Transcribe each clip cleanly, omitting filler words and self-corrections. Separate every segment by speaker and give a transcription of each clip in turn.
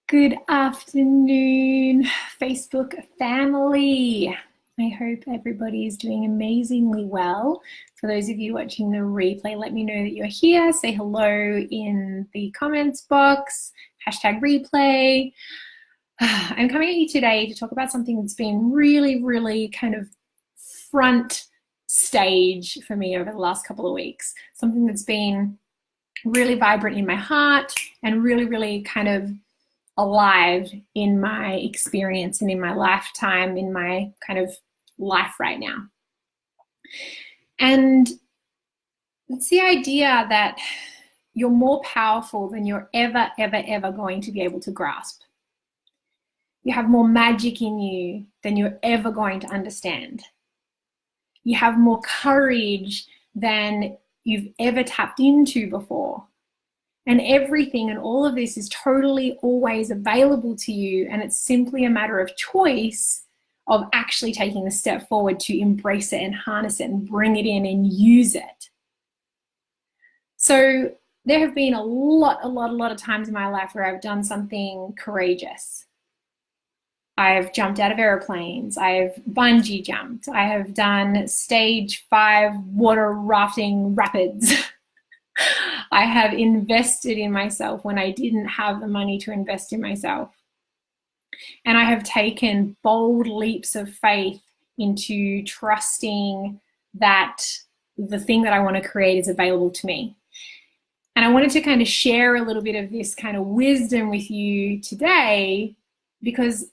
Speaker 1: Good afternoon, Facebook family. I hope everybody is doing amazingly well. For those of you watching the replay, let me know that you're here. Say hello in the comments box, hashtag replay. I'm coming at you today to talk about something that's been really kind of front stage for me over the last couple of weeks. Something that's been really vibrant in my heart and really kind of alive in my experience and in my lifetime, in my kind of life right now. And it's the idea that you're more powerful than you're ever going to be able to grasp. You have more magic in you than you're ever going to understand. You have more courage than you've ever tapped into before. And everything and all of this is totally always available to you, and it's simply a matter of choice of actually taking the step forward to embrace it and harness it and bring it in and use it. So there have been a lot of times in my life where I've done something courageous. I've jumped out of airplanes, I've bungee jumped, I have done stage 5 water rafting rapids. I have invested in myself when I didn't have the money to invest in myself. And I have taken bold leaps of faith into trusting that the thing that I want to create is available to me. And I wanted to kind of share a little bit of this kind of wisdom with you today, because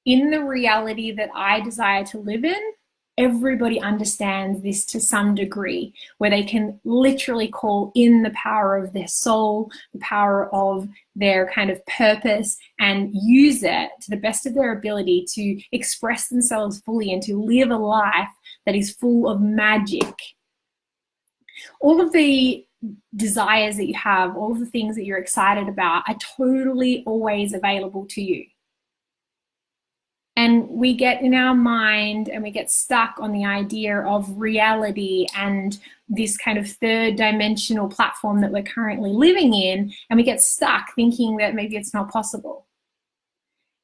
Speaker 1: in the reality that I desire to live in, everybody understands this to some degree, where they can literally call in the power of their soul, the power of their kind of purpose, and use it to the best of their ability to express themselves fully and to live a life that is full of magic. All of the desires that you have, all of the things that you're excited about are totally always available to you. And we get in our mind and we get stuck on the idea of reality and this kind of third dimensional platform that we're currently living in, and we get stuck thinking that maybe it's not possible.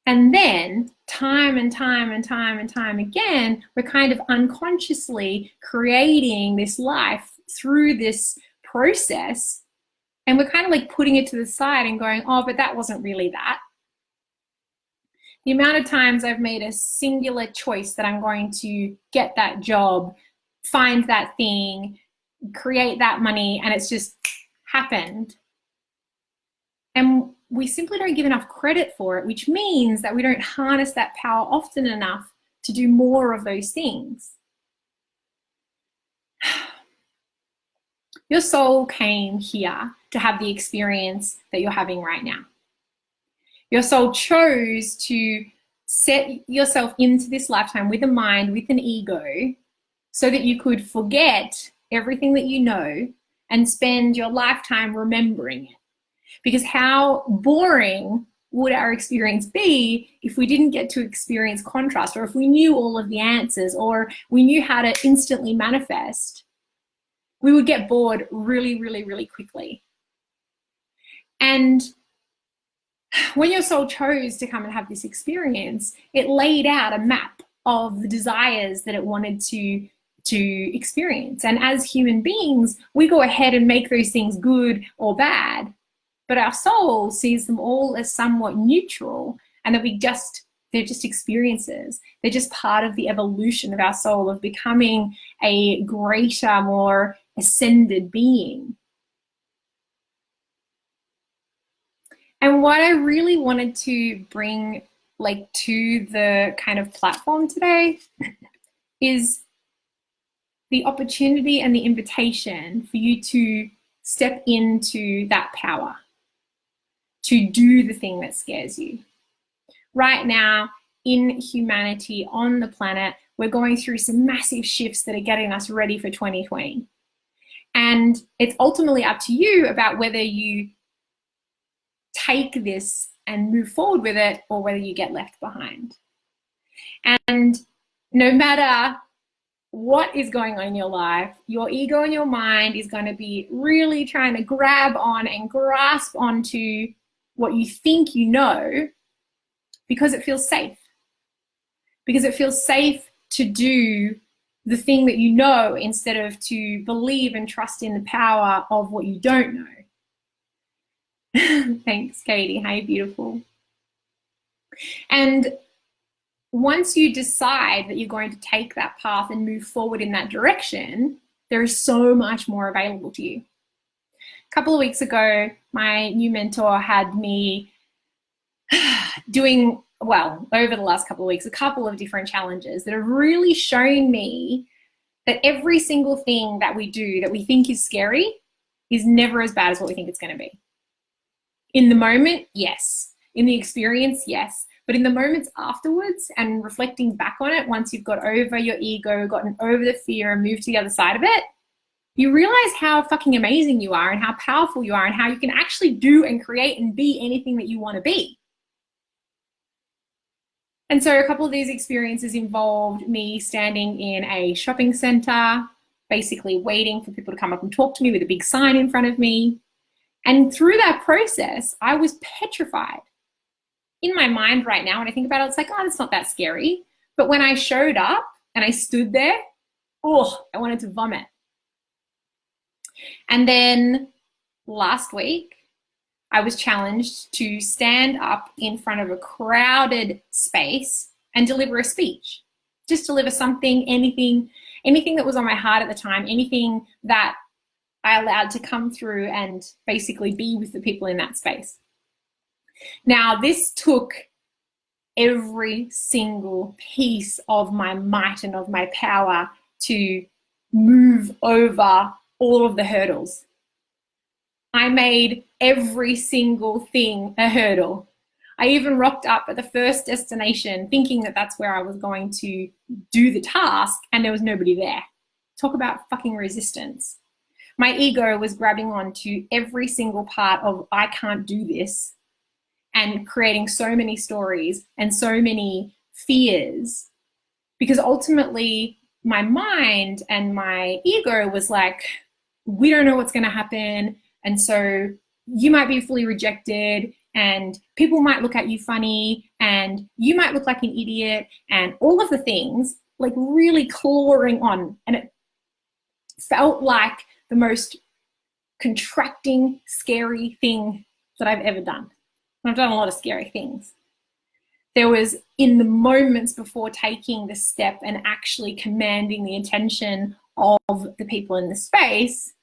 Speaker 1: And then time and time again, we're kind of unconsciously creating this life through this process, and we're kind of like putting it to the side and going, oh, but that wasn't really that. The amount of times I've made a singular choice that I'm going to get that job, find that thing, create that money, and it's just happened. And we simply don't give enough credit for it, which means that we don't harness that power often enough to do more of those things. Your soul came here to have the experience that you're having right now. Your soul chose to set yourself into this lifetime with a mind, with an ego, so that you could forget everything that you know and spend your lifetime remembering it. Because how boring would our experience be if we didn't get to experience contrast, or if we knew all of the answers, or we knew how to instantly manifest? We would get bored really quickly. And when your soul chose to come and have this experience, it laid out a map of the desires that it wanted to experience. And as human beings, we go ahead and make those things good or bad, but our soul sees them all as somewhat neutral, and that they're just experiences. They're just part of the evolution of our soul, of becoming a greater, more ascended being. And what I really wanted to bring to the kind of platform today is the opportunity and the invitation for you to step into that power, to do the thing that scares you. Right now, in humanity, on the planet, we're going through some massive shifts that are getting us ready for 2020. And it's ultimately up to you about whether you take this and move forward with it, or whether you get left behind. And no matter what is going on in your life, your ego and your mind is going to be really trying to grab on and grasp onto what you think you know because it feels safe. Because it feels safe to do the thing that you know instead of to believe and trust in the power of what you don't know. Thanks, Katie. Hey, beautiful. And once you decide that you're going to take that path and move forward in that direction, there is so much more available to you. A couple of weeks ago, my new mentor had me doing, well, over the last couple of weeks, a couple of different challenges that have really shown me that every single thing that we do that we think is scary is never as bad as what we think it's going to be. In the moment, yes. In the experience, yes. But in the moments afterwards and reflecting back on it, once you've got over your ego, gotten over the fear and moved to the other side of it, you realize how fucking amazing you are and how powerful you are and how you can actually do and create and be anything that you want to be. And so a couple of these experiences involved me standing in a shopping center, basically waiting for people to come up and talk to me with a big sign in front of me. And through that process, I was petrified. In my mind right now, when I think about it, it's like, oh, it's not that scary. But when I showed up and I stood there, oh, I wanted to vomit. And then last week, I was challenged to stand up in front of a crowded space and deliver a speech. Just deliver something, anything that was on my heart at the time, anything that I allowed to come through and basically be with the people in that space. Now, this took every single piece of my might and of my power to move over all of the hurdles. I made every single thing a hurdle. I even rocked up at the first destination thinking that that's where I was going to do the task, and there was nobody there. Talk about fucking resistance. My ego was grabbing onto every single part of I can't do this and creating so many stories and so many fears, because ultimately my mind and my ego was like, we don't know what's going to happen, and so you might be fully rejected and people might look at you funny and you might look like an idiot and all of the things, like really clawing on. And it felt like the most contracting, scary thing that I've ever done. I've done a lot of scary things. There was, in the moments before taking the step and actually commanding the attention of the people in the space,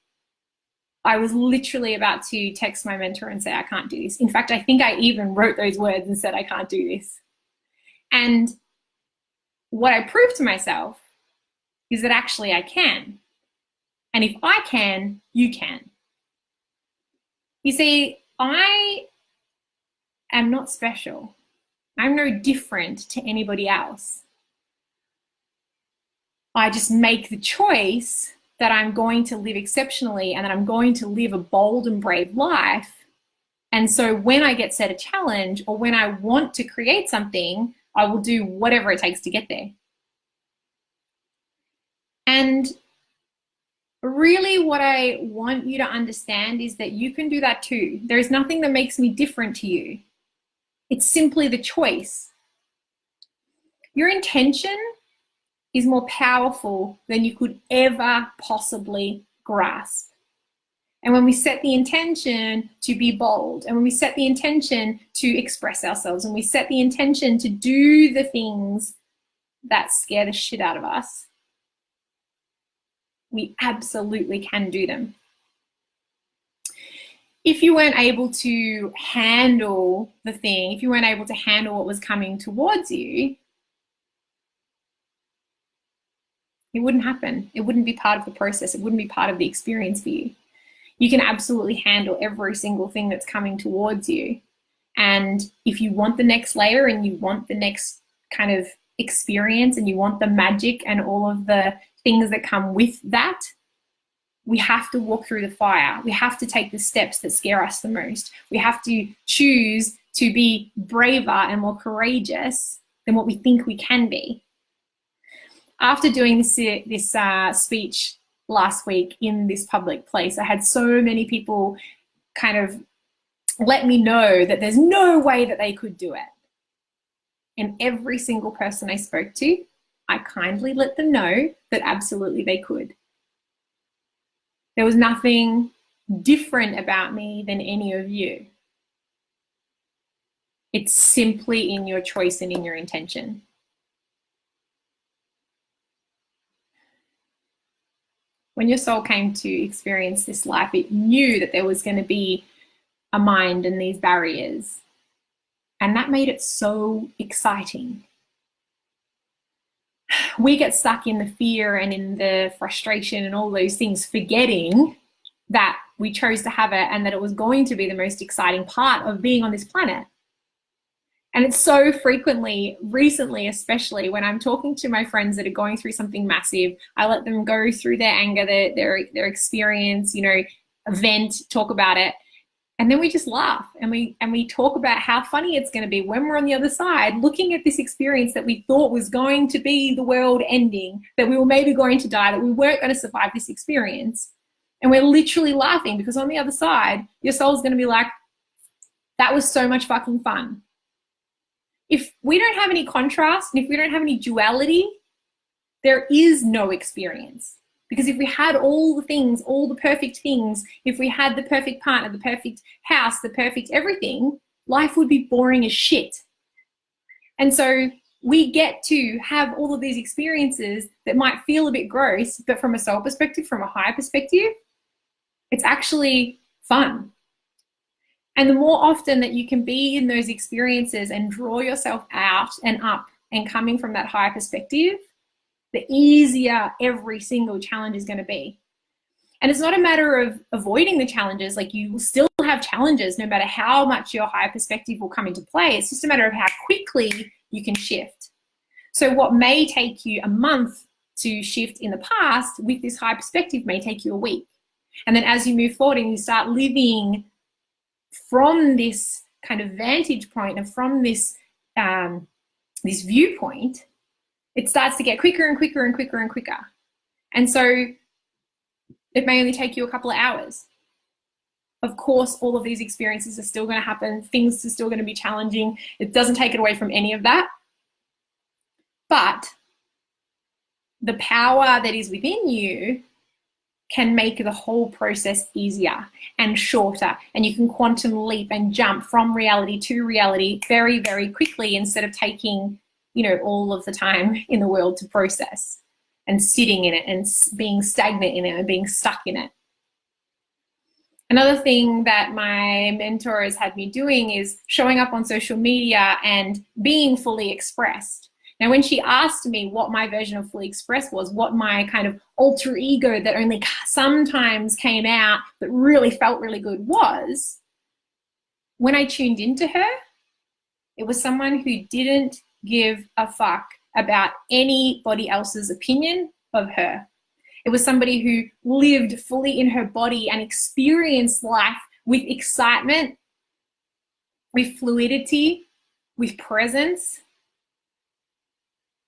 Speaker 1: I was literally about to text my mentor and say, I can't do this. In fact, I think I even wrote those words and said, I can't do this. And what I proved to myself is that actually I can. And if I can, you can. You see, I am not special. I'm no different to anybody else. I just make the choice that I'm going to live exceptionally and that I'm going to live a bold and brave life. And so when I get set a challenge or when I want to create something, I will do whatever it takes to get there. And really what I want you to understand is that you can do that too. There is nothing that makes me different to you. It's simply the choice. Your intention is more powerful than you could ever possibly grasp. And when we set the intention to be bold, and when we set the intention to express ourselves, and we set the intention to do the things that scare the shit out of us, we absolutely can do them. If you weren't able to handle the thing, if you weren't able to handle what was coming towards you, it wouldn't happen. It wouldn't be part of the process. It wouldn't be part of the experience for you. You can absolutely handle every single thing that's coming towards you. And if you want the next layer and you want the next kind of experience and you want the magic and all of the things that come with that, we have to walk through the fire. We have to take the steps that scare us the most. We have to choose to be braver and more courageous than what we think we can be. After doing this speech last week in this public place, I had so many people kind of let me know that there's no way that they could do it. And every single person I spoke to, I kindly let them know that absolutely they could. There was nothing different about me than any of you. It's simply in your choice and in your intention. When your soul came to experience this life, it knew that there was going to be a mind and these barriers. And that made it so exciting. We get stuck in the fear and in the frustration and all those things, forgetting that we chose to have it and that it was going to be the most exciting part of being on this planet. And it's so frequently, recently especially, when I'm talking to my friends that are going through something massive, I let them go through their anger, their experience, vent, talk about it. And then we just laugh and we talk about how funny it's going to be when we're on the other side, looking at this experience that we thought was going to be the world ending, that we were maybe going to die, that we weren't going to survive this experience. And we're literally laughing because on the other side, your soul's going to be like, that was so much fucking fun. If we don't have any contrast and if we don't have any duality, there is no experience. Because if we had all the things, all the perfect things, if we had the perfect partner, the perfect house, the perfect everything, life would be boring as shit. And so we get to have all of these experiences that might feel a bit gross, but from a soul perspective, from a higher perspective, it's actually fun. And the more often that you can be in those experiences and draw yourself out and up and coming from that higher perspective, the easier every single challenge is going to be. And it's not a matter of avoiding the challenges. Like, you will still have challenges no matter how much your higher perspective will come into play. It's just a matter of how quickly you can shift. So what may take you a month to shift in the past with this high perspective may take you a week. And then as you move forward and you start living from this kind of vantage point and from this this viewpoint, it starts to get quicker and quicker and quicker and quicker. And so it may only take you a couple of hours. Of course, all of these experiences are still going to happen. Things are still going to be challenging. It doesn't take it away from any of that. But the power that is within you can make the whole process easier and shorter. And you can quantum leap and jump from reality to reality very, very quickly instead of taking, all of the time in the world to process and sitting in it and being stagnant in it and being stuck in it. Another thing that my mentor has had me doing is showing up on social media and being fully expressed. Now, when she asked me what my version of fully expressed was, what my kind of alter ego that only sometimes came out but really felt really good was, when I tuned into her, it was someone who didn't give a fuck about anybody else's opinion of her. It was somebody who lived fully in her body and experienced life with excitement, with fluidity, with presence,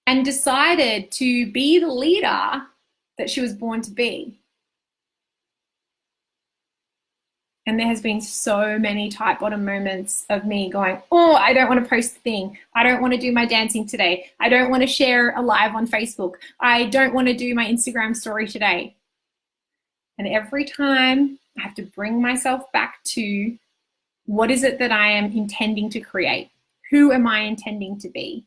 Speaker 1: and decided to be the leader that she was born to be. And there has been so many tight bottom moments of me going, oh, I don't want to post the thing. I don't want to do my dancing today. I don't want to share a live on Facebook. I don't want to do my Instagram story today. And every time I have to bring myself back to, what is it that I am intending to create? Who am I intending to be?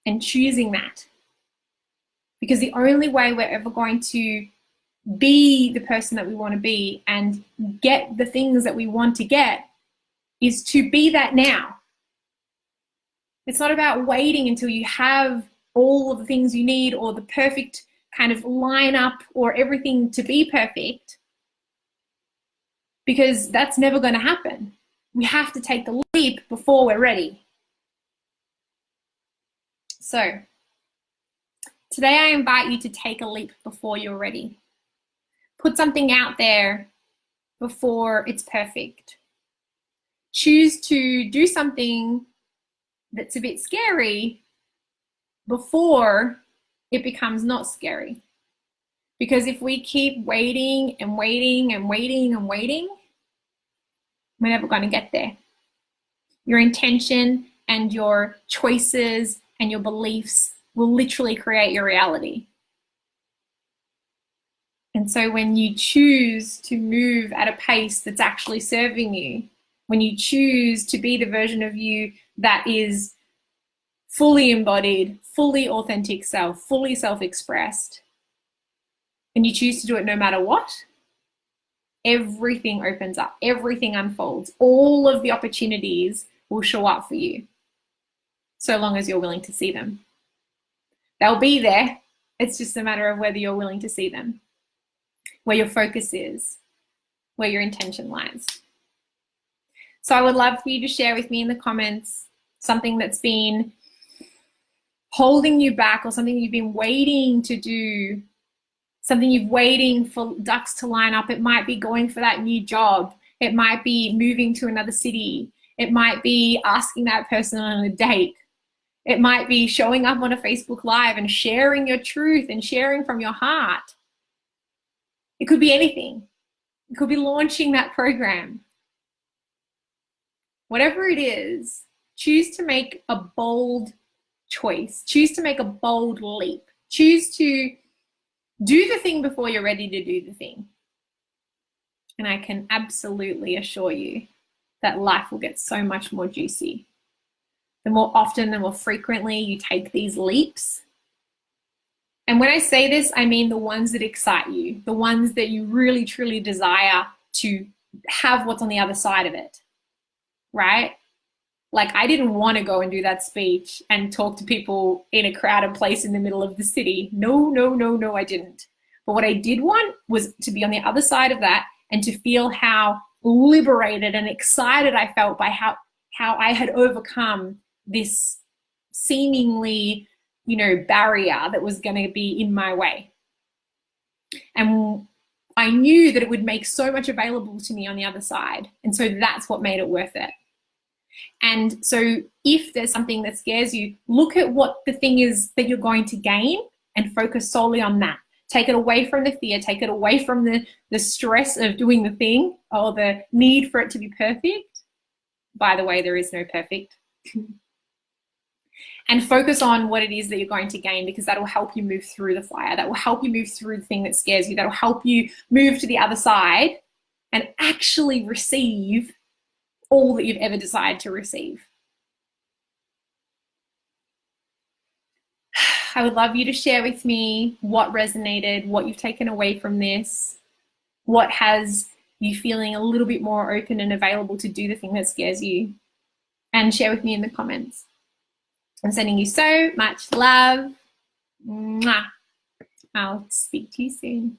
Speaker 1: And choosing that. Because the only way we're ever going to be the person that we want to be and get the things that we want to get is to be that now. It's not about waiting until you have all of the things you need or the perfect kind of lineup or everything to be perfect, because that's never going to happen. We have to take the leap before we're ready. So today I invite you to take a leap before you're ready. Put something out there before it's perfect. Choose to do something that's a bit scary before it becomes not scary. Because if we keep waiting and waiting and waiting and waiting, We're never going to get there. Your intention and your choices and your beliefs will literally create your reality. And so when you choose to move at a pace that's actually serving you, when you choose to be the version of you that is fully embodied, fully authentic self, fully self-expressed, and you choose to do it no matter what, everything opens up, everything unfolds, all of the opportunities will show up for you, so long as you're willing to see them. They'll be there. It's just a matter of whether you're willing to see them, where your focus is, where your intention lies. So I would love for you to share with me in the comments something that's been holding you back, or something you've been waiting to do, something you've waiting for ducks to line up. It might be going for that new job. It might be moving to another city. It might be asking that person on a date. It might be showing up on a Facebook Live and sharing your truth and sharing from your heart. It could be anything. It could be launching that program. Whatever it is, choose to make a bold choice. Choose to make a bold leap. Choose to do the thing before you're ready to do the thing. And I can absolutely assure you that life will get so much more juicy. The more often, the more frequently you take these leaps. And when I say this, I mean the ones that excite you, the ones that you really, truly desire to have what's on the other side of it, right? Like, I didn't want to go and do that speech and talk to people in a crowded place in the middle of the city. No, I didn't. But what I did want was to be on the other side of that and to feel how liberated and excited I felt by how I had overcome this seemingly, barrier that was going to be in my way. And I knew that it would make so much available to me on the other side. And so that's what made it worth it. And so if there's something that scares you, look at what the thing is that you're going to gain and focus solely on that. Take it away from the fear, take it away from the stress of doing the thing or the need for it to be perfect. By the way, there is no perfect. And focus on what it is that you're going to gain, because that will help you move through the fire. That will help you move through the thing that scares you. That will help you move to the other side and actually receive all that you've ever desired to receive. I would love you to share with me what resonated, what you've taken away from this, what has you feeling a little bit more open and available to do the thing that scares you, and share with me in the comments. I'm sending you so much love. Mwah. I'll speak to you soon.